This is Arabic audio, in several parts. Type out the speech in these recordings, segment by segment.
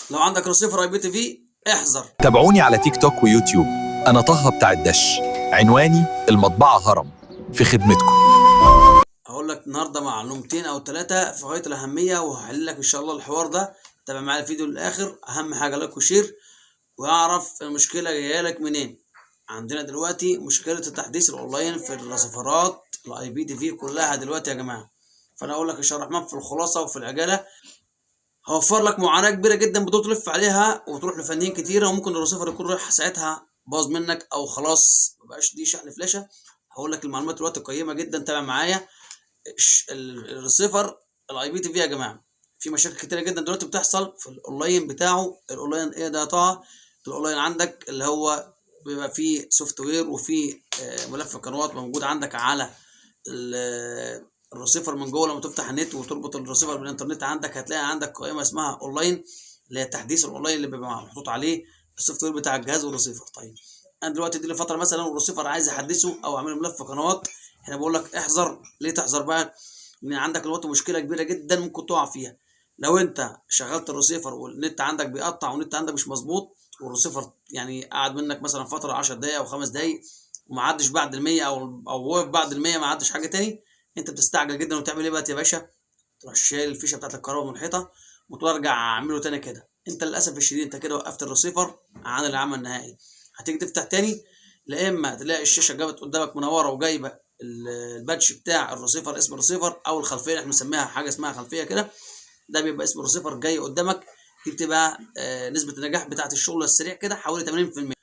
لو عندك ريسيفر اي بي تي في احذر. تابعوني على تيك توك ويوتيوب. أنا طه بتاع الدش. عنواني المطبعة هرم، في خدمتكم. هقول لك النهارده معلومتين او ثلاثه في غايه الاهميه، وهحل لك ان شاء الله الحوار ده. تابع معايا الفيديو للاخر. اهم حاجه لايك وشير، واعرف المشكله جايه لك منين. عندنا دلوقتي مشكله التحديث الاونلاين في الرسيفرات الاي بي تي في كلها دلوقتي يا جماعه. فانا اقول لك ان شاء الله الرحمن في الخلاصه وفي العجاله. هوفر لك معاناه كبيره جدا بدون تلف عليها وتروح لفنيين كتيره، وممكن الرسيفر يكون رايح ساعتها باظ منك او خلاص مبقاش دي شحن فلاشه. هقول لك المعلومات دلوقتي قيمه جدا، تابع معايا. الريسيفر الاي بي تي في يا جماعه في مشاكل كتيره جدا دلوقتي بتحصل في الاونلاين بتاعه. الاونلاين ايه ده يا طه؟ الاونلاين عندك اللي هو بيبقى فيه سوفت وير وفيه ملف قنوات موجود عندك على الريسيفر من جوه. لما تفتح النت وتربط الريسيفر بالانترنت عندك هتلاقي عندك قائمه اسمها اونلاين، اللي هي التحديث الاونلاين اللي بيبقى محطوط عليه السوفت وير بتاع الجهاز والريسيفر. طيب انا دلوقتي دي لفتره مثلا والريسيفر عايز احدثه او اعمل ملف قنوات، هنا بقول لك احذر. ليه تحذر بقى؟ لان عندك دلوقتي مشكله كبيره جدا ممكن تقع فيها. لو انت شغلت الريسيفر والنت عندك بيقطع والنت عندك مش مظبوط، والريسيفر يعني قعد منك مثلا فتره 10 دقائق او 5 دقائق وما عدش بعد ال 100 او وقف بعد ال 100 ما عدش حاجه تاني، انت بتستعجل جدا وتعمل ايه بقى يا باشا؟ تروح شايل الفيشه بتاعت الكهرباء من الحيطه وتقول ارجع اعمله تاني كده. انت للاسف الشديد انت كده وقفت الريسيفر عن العمل النهائي. هتيجي تفتح تاني، لا اما تلاقي الشاشه جابت قدامك منوره وجايبه الباتش بتاع الريسيفر، اسم الريسيفر او الخلفيه اللي احنا بنسميها حاجه اسمها خلفيه كده، ده بيبقى اسم الريسيفر جاي قدامك. دي بتبقى نسبه النجاح بتاعه الشغل السريع كده حوالي 80%.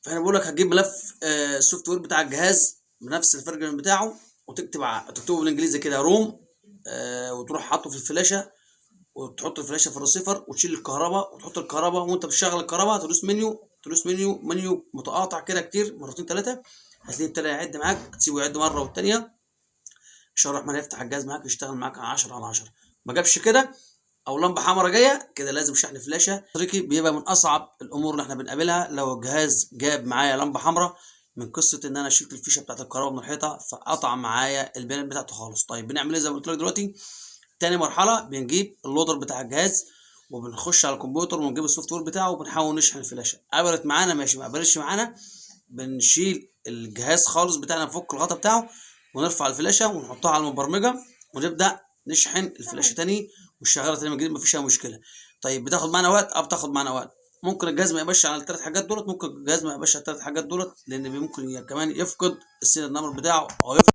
فانا بقول لك هتجيب ملف السوفت وير بتاع الجهاز بنفس الفرجن بتاعه، تكتبه بالانجليزي كده روم، وتروح حاطه في الفلاشه، وتحط الفلاشه في الريسيفر وتشيل الكهرباء وتحط الكهرباء. وانت بتشغل الكهرباء تدوس منيو متقاطع كده كتير مرتين ثلاثه، هتلاقيه ابتدى يعد معاك. تسيبه يعد مره والثانيه ان شاء الله الرحمن يفتح الجهاز معاك يشتغل معاك 10 على 10. ما جابش كده او لمبه حمراء جايه كده لازم شحن فلاشه. طريقي بيبقى من اصعب الامور اللي احنا بنقابلها لو الجهاز جاب معايا لمبه حمراء، من قصه ان انا شلت الفيشه بتاعت الكهرباء من الحيطه فقطع معايا البيانات بتاعته خالص. طيب بنعمل ايه؟ زي ما قلت لك دلوقتي تاني مرحله بنجيب اللودر بتاع الجهاز وبنخش على الكمبيوتر ونجيب السوفت وير بتاعه وبنحاول نشحن الفلاشه. قبلت معانا ماشي، ما قبلتش معانا بنشيل الجهاز خالص بتاعنا، نفك الغطا بتاعه ونرفع الفلاشه ونحطها على المبرمجه ونبدا نشحن الفلاشه تاني ونشغلها تاني من جديد، مفيش اي مشكله. طيب بتاخد معانا وقت؟ بتاخد معانا وقت. ممكن الجهاز ما يبقاش على الثلاث حاجات دولت، ممكن الجهاز ما يبقاش على الثلاث حاجات دولت، لان ممكن كمان يفقد السيريال نمبر بتاعه او